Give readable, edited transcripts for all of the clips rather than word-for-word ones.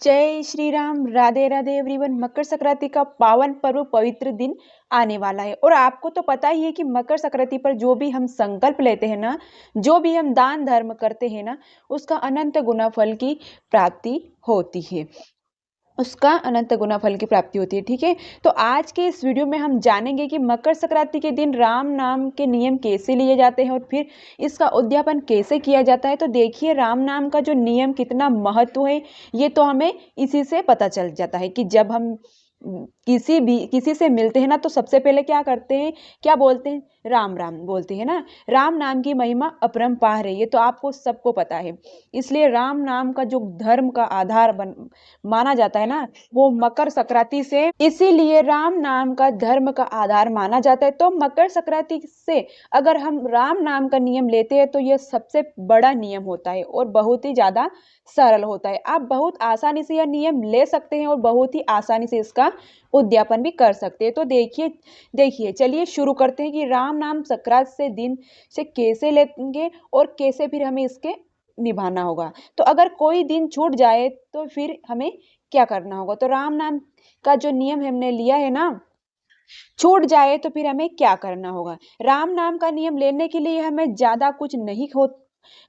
जय श्री राम। राधे राधे एवरीवन। मकर संक्रांति का पावन पर्व पवित्र दिन आने वाला है और आपको तो पता ही है कि मकर संक्रांति पर जो भी हम संकल्प लेते हैं ना, जो भी हम दान धर्म करते हैं ना, उसका अनंत गुना फल की प्राप्ति होती है। उसका अनंत गुना फल की प्राप्ति होती है। ठीक है, तो आज के इस वीडियो में हम जानेंगे कि मकर संक्रांति के दिन राम नाम के नियम कैसे लिए जाते हैं और फिर इसका उद्यापन कैसे किया जाता है। तो देखिए, राम नाम का जो नियम कितना महत्व है, ये तो हमें इसी से पता चल जाता है कि जब हम किसी से मिलते हैं ना, तो सबसे पहले क्या करते हैं, क्या बोलते हैं? राम राम बोलते हैं ना। राम नाम की महिमा अपरंपार है, ये तो आपको सबको पता है। इसलिए राम नाम का जो धर्म का आधार माना जाता है ना, वो मकर संक्रांति से, इसीलिए राम नाम का धर्म का आधार माना जाता है। तो मकर संक्रांति से अगर हम राम नाम का नियम लेते हैं तो यह सबसे बड़ा नियम होता है और बहुत ही ज्यादा सरल होता है। आप बहुत आसानी से यह नियम ले सकते हैं और बहुत ही आसानी से इसका उद्यापन भी कर सकते हैं। तो देखिए चलिए शुरू करते हैं कि राम नाम संक्रांति से दिन से कैसे लेंगे और कैसे फिर हमें इसके निभाना होगा। तो अगर कोई दिन छूट जाए तो फिर हमें क्या करना होगा। तो राम नाम का जो नियम हमने लिया है ना, छूट जाए तो फिर हमें क्या करना होगा। राम नाम का नियम लेने के लिए हमें ज्यादा कुछ नहीं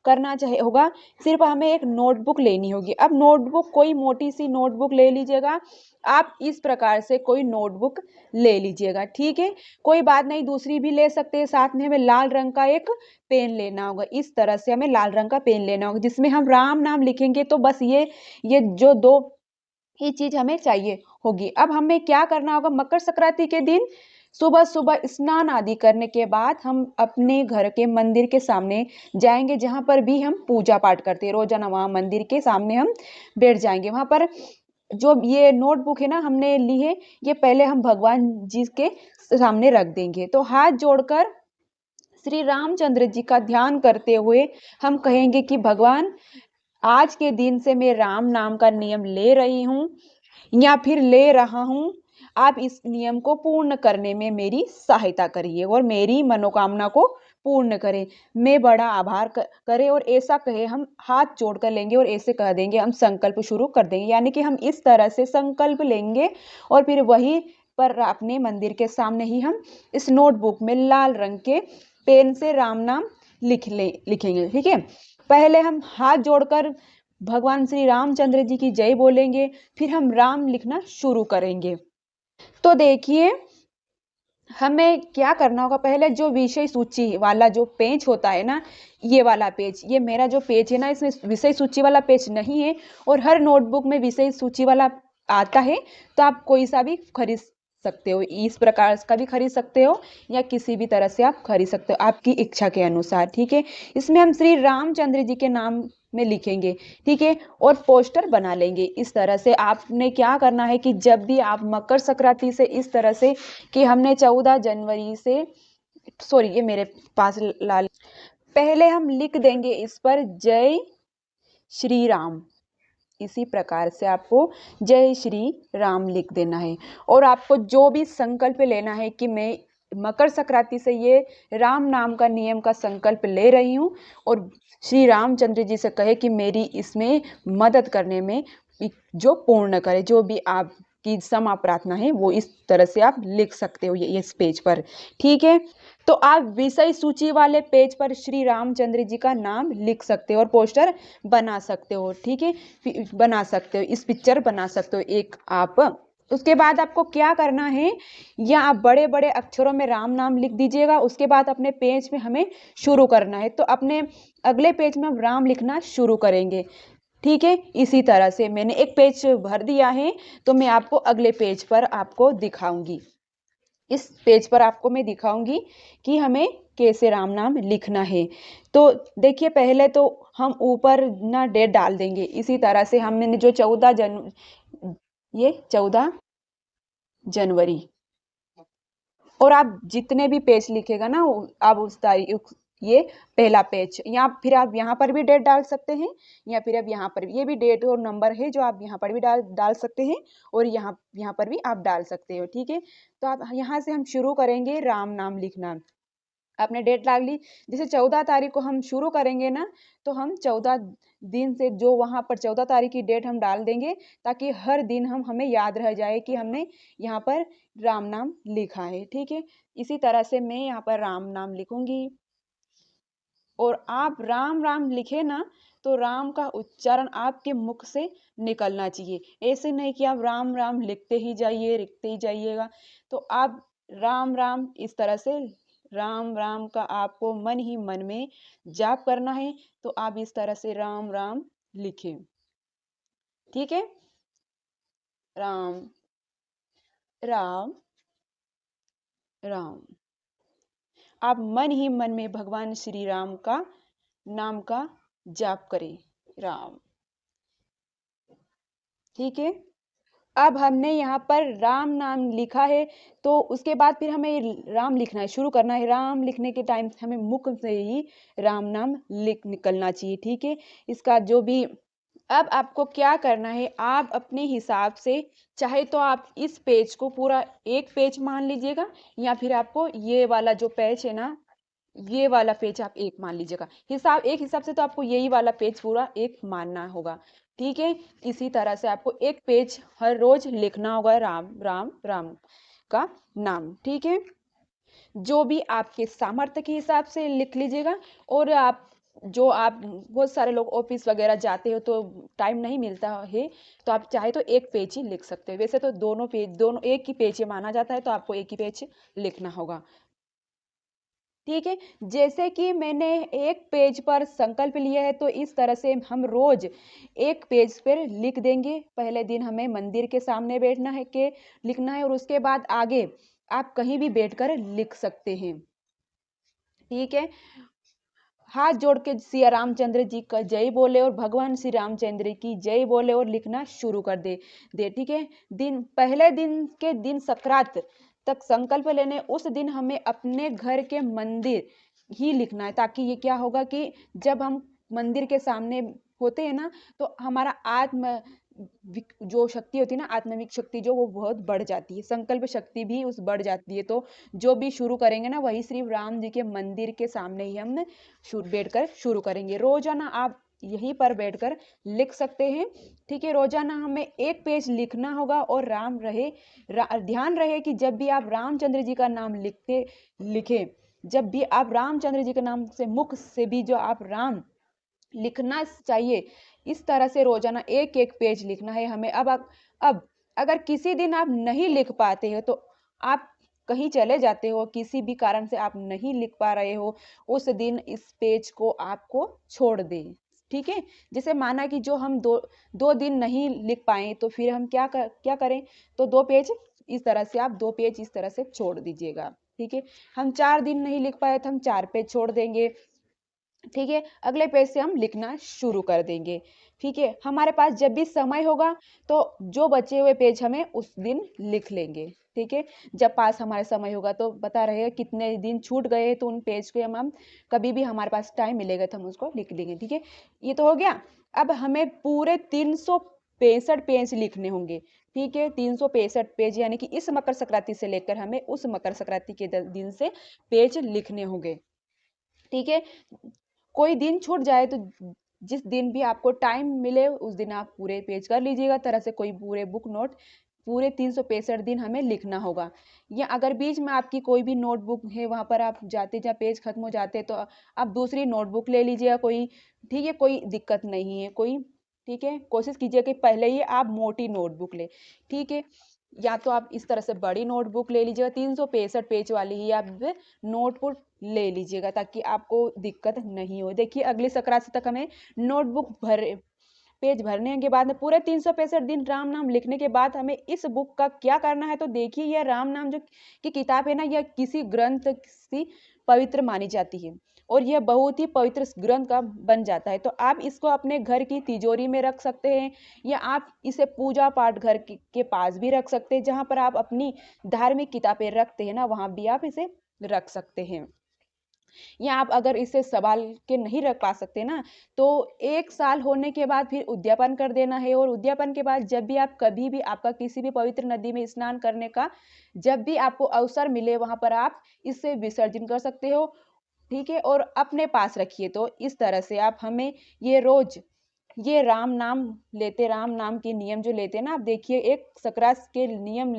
करना चाहिए होगा। सिर्फ हमें एक नोटबुक लेनी होगी। अब नोटबुक कोई मोटी सी नोटबुक ले लीजिएगा। आप इस प्रकार से कोई नोटबुक ले लीजिएगा। ठीक है, कोई बात नहीं, दूसरी भी ले सकते हैं। साथ में हमें लाल रंग का एक पेन लेना होगा। इस तरह से हमें लाल रंग का पेन लेना होगा जिसमें हम राम नाम लिखेंगे। तो बस ये जो दो ही चीज हमें चाहिए होगी। अब हमें क्या करना होगा, मकर संक्रांति के दिन सुबह सुबह स्नान आदि करने के बाद हम अपने घर के मंदिर के सामने जाएंगे, जहां पर भी हम पूजा पाठ करते हैं रोजाना। वहां मंदिर के सामने हम बैठ जाएंगे। वहां पर जो ये नोटबुक है ना हमने ली है, ये पहले हम भगवान जी के सामने रख देंगे। तो हाथ जोड़कर श्री रामचंद्र जी का ध्यान करते हुए हम कहेंगे कि भगवान, आज के दिन से मैं राम नाम का नियम ले रही हूँ या फिर ले रहा हूँ। आप इस नियम को पूर्ण करने में मेरी सहायता करिए और मेरी मनोकामना को पूर्ण करें। मैं बड़ा आभार करें और ऐसा कहे, हम हाथ जोड़ कर लेंगे और ऐसे कह देंगे, हम संकल्प शुरू कर देंगे। यानी कि हम इस तरह से संकल्प लेंगे और फिर वही पर अपने मंदिर के सामने ही हम इस नोटबुक में लाल रंग के पेन से राम नाम लिखेंगे। ठीक है, पहले हम हाथ जोड़कर भगवान श्री रामचंद्र जी की जय बोलेंगे, फिर हम राम लिखना शुरू करेंगे। तो देखिए, हमें क्या करना होगा, पहले जो विषय सूची वाला जो पेज होता है ना, ये वाला पेज, ये मेरा जो पेज है ना, इसमें विषय सूची वाला पेज नहीं है और हर नोटबुक में विषय सूची वाला आता है। तो आप कोई सा भी खरीद सकते हो, इस प्रकार का भी खरीद सकते हो या किसी भी तरह से आप खरीद सकते हो, आपकी इच्छा के अनुसार। ठीक है, इसमें हम श्री रामचंद्र जी के नाम में लिखेंगे। ठीक है, और पोस्टर बना लेंगे। इस तरह से आपने क्या करना है कि जब भी आप मकर संक्रांति से इस तरह से कि हमने 14 जनवरी से, सॉरी ये मेरे पास लाल, पहले हम लिख देंगे इस पर जय श्री राम। इसी प्रकार से आपको जय श्री राम लिख देना है और आपको जो भी संकल्प लेना है कि मैं मकर संक्रांति से ये राम नाम का नियम का संकल्प ले रही हूँ और श्री रामचंद्र जी से कहे कि मेरी इसमें मदद करने में जो पूर्ण करे, जो भी आपकी क्षमा प्रार्थना है, वो इस तरह से आप लिख सकते हो ये इस पेज पर। ठीक है, तो आप विषय सूची वाले पेज पर श्री रामचंद्र जी का नाम लिख सकते हो और पोस्टर बना सकते हो। ठीक है, बना सकते हो, इस पिक्चर बना सकते हो एक आप। उसके बाद आपको क्या करना है, या आप बड़े बड़े अक्षरों में राम नाम लिख दीजिएगा। उसके बाद अपने पेज में हमें शुरू करना है। तो अपने अगले पेज में हम राम लिखना शुरू करेंगे। ठीक है, इसी तरह से मैंने एक पेज भर दिया है, तो मैं आपको अगले पेज पर आपको दिखाऊंगी। इस पेज पर आपको मैं दिखाऊंगी कि हमें कैसे राम नाम लिखना है। तो देखिए, पहले तो हम ऊपर ना डेट डाल देंगे। इसी तरह से हमने जो 14 जनवरी, और आप जितने भी पेज लिखेगा ना, आप उस तारीख, ये पहला पेज, या फिर आप यहाँ पर भी डेट डाल सकते हैं या फिर अब यहाँ पर भी, ये भी डेट और नंबर है जो आप यहाँ पर भी डाल सकते हैं और यहाँ पर भी आप डाल सकते हो। ठीक है, तो आप यहाँ से हम शुरू करेंगे राम नाम लिखना। आपने डेट डाल ली, जैसे 14 तारीख को हम शुरू करेंगे ना, तो हम 14 दिन से जो वहाँ पर 14 तारीख की डेट हम डाल देंगे, ताकि हर दिन हमें याद रह जाए कि हमने यहाँ पर राम नाम लिखा है। ठीक है, इसी तरह से मैं यहाँ पर राम नाम लिखूंगी। और आप राम राम लिखे ना, तो राम का उच्चारण आपके मुख से निकलना चाहिए। ऐसे नहीं कि आप राम राम लिखते ही जाइएगा। तो आप राम राम इस तरह से राम राम का आपको मन ही मन में जाप करना है। तो आप इस तरह से राम राम लिखें। ठीक है, राम राम राम। आप मन ही मन में भगवान श्री राम का नाम का जाप करें, राम। ठीक है, अब हमने यहाँ पर राम नाम लिखा है, तो उसके बाद फिर हमें राम लिखना है, शुरू करना है। राम लिखने के टाइम हमें मुख से ही राम नाम लिख निकलना चाहिए। ठीक है, इसका जो भी अब आपको क्या करना है, आप अपने हिसाब से चाहे तो आप इस पेज को पूरा एक पेज मान लीजिएगा, या फिर आपको ये वाला जो पेज है ना, ये वाला पेज आप एक मान लीजिएगा। एक हिसाब से तो आपको यही वाला पेज पूरा एक मानना होगा। ठीक है, इसी तरह से आपको एक पेज हर रोज लिखना होगा, राम राम राम का नाम। ठीक है, जो भी आपके सामर्थ्य के हिसाब से लिख लीजिएगा। और आप बहुत सारे लोग ऑफिस वगैरह जाते हो तो टाइम नहीं मिलता है, तो आप चाहे तो एक पेज ही लिख सकते हो। वैसे तो दोनों एक ही पेज माना जाता है, तो आपको एक ही पेज लिखना होगा। ठीक है, जैसे कि मैंने एक पेज पर संकल्प लिया है, तो इस तरह से हम रोज एक पेज पर लिख देंगे। पहले दिन हमें मंदिर के सामने बैठना है के लिखना है, और उसके बाद आगे आप कहीं भी बैठकर लिख सकते हैं। ठीक है, हाथ जोड़ के सिया रामचंद्र जी का जय बोले और भगवान श्री रामचंद्र की जय बोले और लिखना शुरू कर दे। ठीक है, पहले दिन के दिन सकरात तक संकल्प लेने, उस दिन हमें अपने घर के मंदिर ही लिखना है, ताकि ये क्या होगा कि जब हम मंदिर के सामने होते हैं ना, तो हमारा जो शक्ति होती है ना, आत्मिक शक्ति जो, वो बहुत बढ़ जाती है, संकल्प शक्ति भी उस बढ़ जाती है। तो जो भी शुरू करेंगे ना, वही श्री राम जी के मंदिर के सामने ही हम बैठकर शुरू करेंगे। रोजाना आप यहीं पर बैठकर लिख सकते हैं। ठीक है, रोजाना हमें एक पेज लिखना होगा। और ध्यान रहे कि जब भी आप रामचंद्र जी का नाम लिखें, जब भी आप रामचंद्र जी के नाम से मुख से भी जो आप राम लिखना चाहिए, इस तरह से रोजाना एक एक पेज लिखना है हमें। अब अगर किसी दिन आप नहीं लिख पाते हो, तो आप कहीं चले जाते हो, किसी भी कारण से आप नहीं लिख पा रहे हो, उस दिन इस पेज को आपको छोड़ दें। ठीक है, जैसे माना कि जो हम दो दिन नहीं लिख पाए, तो फिर हम क्या करें, तो 2 पेज इस तरह से आप 2 पेज इस तरह से छोड़ दीजिएगा। ठीक है, हम 4 दिन नहीं लिख पाए, तो हम 4 पेज छोड़ देंगे। ठीक है, अगले पेज से हम लिखना शुरू कर देंगे। ठीक है, हमारे पास जब भी समय होगा, तो जो बचे हुए पेज हमें उस दिन लिख लेंगे। ठीक है, जब पास हमारे समय होगा, तो बता रहे कितने दिन छूट गए, तो उन पेज को हम कभी भी हमारे पास टाइम मिलेगा तो हम उसको लिख लेंगे। ठीक है, ये तो हो गया। अब हमें पूरे 365 पेज लिखने होंगे। ठीक है, 365 पेज, यानी कि इस मकर संक्रांति से लेकर हमें उस मकर संक्रांति के दिन से पेज लिखने होंगे। ठीक है, कोई दिन छूट जाए, तो जिस दिन भी आपको टाइम मिले उस दिन आप पूरे पेज कर लीजिएगा। तरह से कोई पूरे बुक नोट पूरे 365 दिन हमें लिखना होगा। या अगर बीच में आपकी कोई भी नोटबुक है, वहां पर आप जाते जहाँ पेज खत्म हो जाते, तो आप दूसरी नोटबुक ले लीजिएगा कोई। ठीक है, कोई दिक्कत नहीं है कोई। ठीक है, कोशिश कीजिए कि पहले ही आप मोटी नोटबुक ले। ठीक है, या तो आप इस तरह से बड़ी नोटबुक ले लीजिएगा, 365 पेज वाली ही आप नोटबुक ले लीजिएगा, ताकि आपको दिक्कत नहीं हो। देखिए, अगली संक्रांति तक हमें नोटबुक पेज भरने के बाद में पूरे 365 दिन राम नाम लिखने के बाद हमें इस बुक का क्या करना है। तो देखिए, यह राम नाम जो की किताब है ना, यह किसी ग्रंथ सी पवित्र मानी जाती है, और यह बहुत ही पवित्र ग्रंथ का बन जाता है। तो आप इसको अपने घर की तिजोरी में रख सकते हैं, या आप इसे पूजा पाठ घर के पास भी रख सकते हैं। जहां पर आप अपनी धार्मिक किताबें रखते हैं ना, वहां भी आप इसे रख सकते हैं। या आप अगर इसे संभाल के नहीं रख पा सकते ना, तो 1 साल होने के बाद फिर उद्यापन कर देना है। और उद्यापन के बाद जब भी आप कभी भी आपका किसी भी पवित्र नदी में स्नान करने का जब भी आपको अवसर मिले, वहां पर आप इसे विसर्जन कर सकते हो। ठीक है, और अपने पास रखिए। तो इस तरह से आप हमें ये रोज ये राम नाम के नियम जो लेते हैं ना, आप देखिए एक सकरात के नियम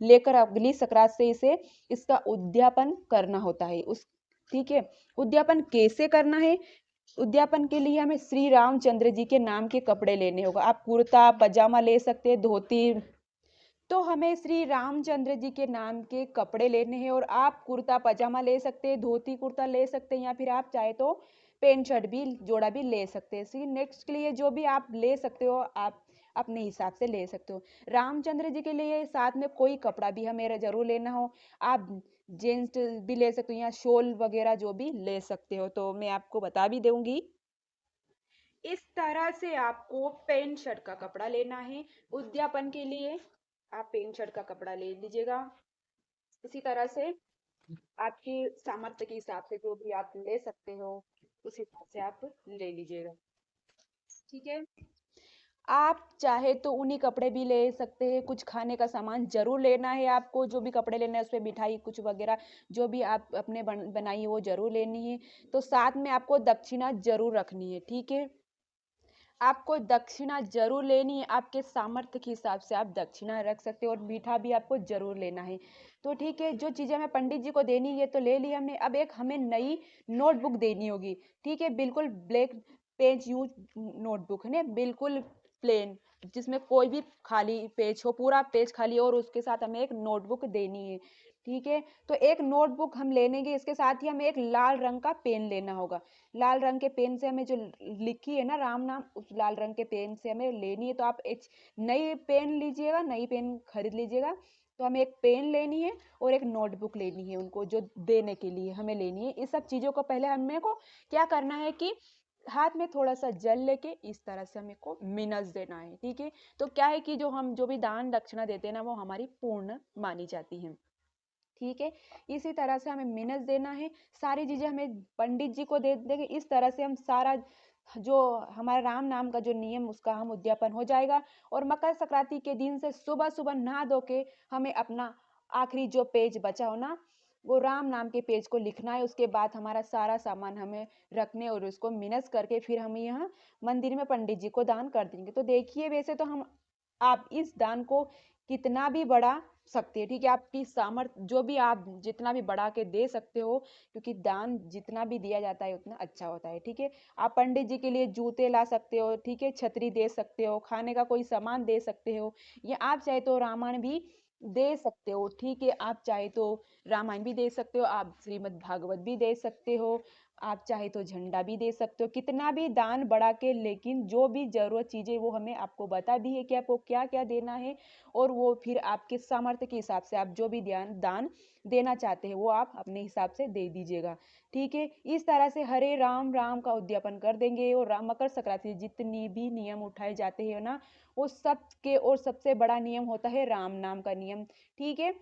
लेकर अगली सकरात से इसका उद्यापन करना होता है। उस ठीक है, उद्यापन कैसे करना है? उद्यापन के लिए हमें श्री रामचंद्र जी के नाम के कपड़े लेने होगा। आप कुर्ता पजामा ले सकते हैं, धोती। तो हमें श्री रामचंद्र जी के नाम के कपड़े लेने हैं, और आप कुर्ता पजामा ले सकते हैं, धोती कुर्ता ले सकते हैं, या फिर आप चाहे तो पैंट शर्ट भी जोड़ा भी ले सकते हैं। सी नेक्स्ट के लिए जो भी आप ले सकते हो, आप अपने हिसाब से ले सकते हो। रामचंद्र जी के लिए साथ में कोई कपड़ा भी हमें जरूर लेना हो। आप जींस भी ले सकते हो या शॉल वगैरह जो भी ले सकते हो, तो मैं आपको बता भी दूंगी। इस तरह से आपको पैंट शर्ट का कपड़ा लेना है उद्यापन के लिए। आप पैंट शर्ट का कपड़ा ले लीजिएगा। इसी तरह से आपकी सामर्थ्य के हिसाब से जो भी आप ले सकते हो, उस हिसाब से आप ले लीजिएगा। ठीक है, आप चाहे तो ऊनी कपड़े भी ले सकते हैं। कुछ खाने का सामान जरूर लेना है आपको, जो भी कपड़े लेना है उसपे मिठाई कुछ वगैरह जो भी आप अपने बनाई है वो जरूर लेनी है। तो साथ में आपको दक्षिणा जरूर रखनी है। ठीक है, आपको दक्षिणा जरूर लेनी है। आपके सामर्थ्य के हिसाब से आप दक्षिणा रख सकते हो, और मीठा भी आपको जरूर लेना है। तो ठीक है, जो चीजें हमें पंडित जी को देनी है तो ले ली हमने। अब एक हमें नई नोटबुक देनी होगी। ठीक है, बिल्कुल ब्लैक पेज यूज नोटबुक है ना, बिल्कुल प्लेन, जिसमें कोई भी खाली पेज हो, पूरा पेज खाली हो, और उसके साथ हमें एक नोटबुक देनी है। ठीक है, तो एक नोटबुक हम लेंगे, इसके साथ ही हमें एक लाल रंग का पेन लेना होगा। लाल रंग के पेन से हमें जो लिखी है ना राम नाम, उस लाल रंग के पेन से हमें लेनी है। तो आप एक नई पेन लीजिएगा, नई पेन खरीद लीजिएगा। तो हमें एक पेन लेनी है और एक नोटबुक लेनी है, उनको जो देने के लिए हमें लेनी है। इस सब चीजों को पहले हमें को क्या करना है कि हाथ में थोड़ा सा जल लेके इस तरह से हमें को मिनस देना है। ठीक है, तो क्या है कि जो हम जो भी दान दक्षिणा देते हैं ना, वो हमारी पूर्ण मानी जाती है। ठीक है, इसी तरह से हमें मिनस देना है। सारी चीजें हमें पंडित जी को दे देंगे। इस तरह से हम सारा जो हमारा राम नाम का जो नियम उसका हम उद्यापन हो जाएगा। और मकर संक्रांति के दिन से सुबह सुबह नहा धो के हमें अपना आखिरी जो पेज बचा हो ना, वो राम नाम के पेज को लिखना है। उसके बाद हमारा सारा सामान हमें रखने और उसको मिनस करके फिर हम यहाँ मंदिर में पंडित जी को दान कर देंगे। तो देखिए, वैसे तो हम आप इस दान को कितना भी बढ़ा सकते हैं। ठीक है, आपकी सामर्थ्य जो भी आप जितना भी बढ़ा के दे सकते हो, क्योंकि दान जितना भी दिया जाता है उतना अच्छा होता है। ठीक है, आप पंडित जी के लिए जूते ला सकते हो। ठीक है, छतरी दे सकते हो, खाने का कोई सामान दे सकते हो, या आप चाहे तो रामायण भी दे सकते हो। ठीक है, आप चाहे तो रामायण भी दे सकते हो, आप श्रीमद् भागवत भी दे सकते हो, आप चाहे तो झंडा भी दे सकते हो, कितना भी दान बढ़ा के। लेकिन जो भी जरूरत चीजें वो हमें आपको बता दी है कि आपको क्या क्या देना है, और वो फिर आपके सामर्थ्य के हिसाब से आप जो भी दान दान देना चाहते हैं वो आप अपने हिसाब से दे दीजिएगा। ठीक है, इस तरह से हरे राम राम का उद्यापन कर देंगे। और मकर संक्रांति जितनी भी नियम उठाए जाते हैं ना, वो सब के और सबसे बड़ा नियम होता है राम नाम का नियम। ठीक है,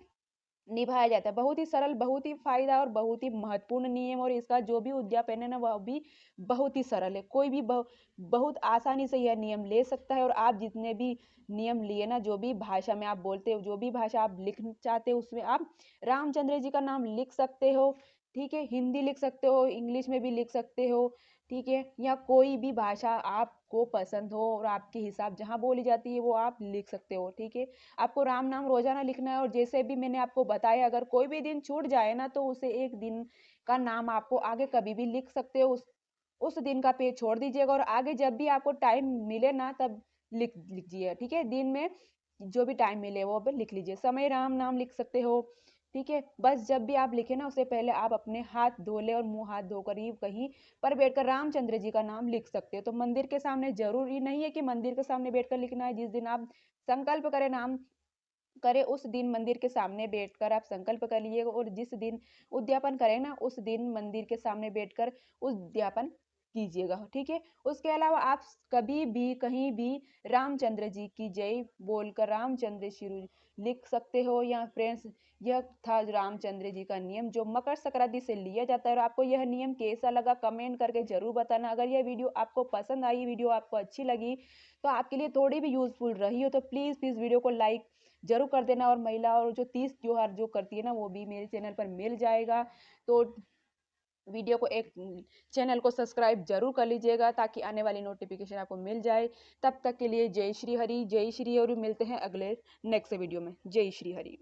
निभाया जाता है। बहुत ही सरल, बहुत ही फायदा और बहुत ही महत्वपूर्ण नियम, और इसका जो भी उद्यापन है ना वह भी बहुत ही सरल है। कोई भी बहुत आसानी से यह नियम ले सकता है। और आप जितने भी नियम लिए ना, जो भी भाषा में आप बोलते हो, जो भी भाषा आप लिखना चाहते हो, उसमें आप रामचंद्र जी का नाम लिख सकते हो। ठीक है, हिंदी लिख सकते हो, इंग्लिश में भी लिख सकते हो। ठीक है, या कोई भी भाषा आपको पसंद हो और आपके हिसाब जहाँ बोली जाती है वो आप लिख सकते हो। ठीक है, आपको राम नाम रोजाना लिखना है। और जैसे भी मैंने आपको बताया, अगर कोई भी दिन छूट जाए ना, तो उसे एक दिन का नाम आपको आगे कभी भी लिख सकते हो। उस दिन का पेज छोड़ दीजिएगा, और आगे जब भी आपको टाइम मिले ना तब लिख लीजिए। ठीक है, दिन में जो भी टाइम मिले वो अब लिख लीजिए। समय राम नाम लिख सकते हो। ठीक है, बस जब भी आप लिखे ना, उससे पहले आप अपने हाथ धो ले, और मुंह हाथ धोकर ही कहीं पर बैठकर रामचंद्र जी का नाम लिख सकते हो। तो मंदिर के सामने जरूरी नहीं है कि मंदिर के सामने बैठकर लिखना है। जिस दिन आप संकल्प करें नाम करे, उस दिन मंदिर के सामने बैठकर आप संकल्प कर लीजिएगा। और जिस दिन उद्यापन करें ना, उस दिन मंदिर के सामने बैठकर उद्यापन कीजिएगा। ठीक है, उसके अलावा आप कभी भी कहीं भी रामचंद्र जी की जय बोलकर रामचंद्र शिरु लिख सकते हो। या फ्रेंड्स, यह था रामचंद्र जी का नियम जो मकर संक्रांति से लिया जाता है। और आपको यह नियम कैसा लगा कमेंट करके जरूर बताना। अगर यह वीडियो आपको पसंद आई, वीडियो आपको अच्छी लगी, तो आपके लिए थोड़ी भी यूजफुल रही हो, तो प्लीज प्लीज वीडियो को लाइक जरूर कर देना। और महिला और जो 30 त्योहार जो करती है ना, वो भी मेरे चैनल पर मिल जाएगा। तो वीडियो को एक चैनल को सब्सक्राइब जरूर कर लीजिएगा ताकि आने वाली नोटिफिकेशन आपको मिल जाए। तब तक के लिए जय श्री हरि, जय श्री, और मिलते हैं अगले नेक्स्ट वीडियो में। जय श्री हरि।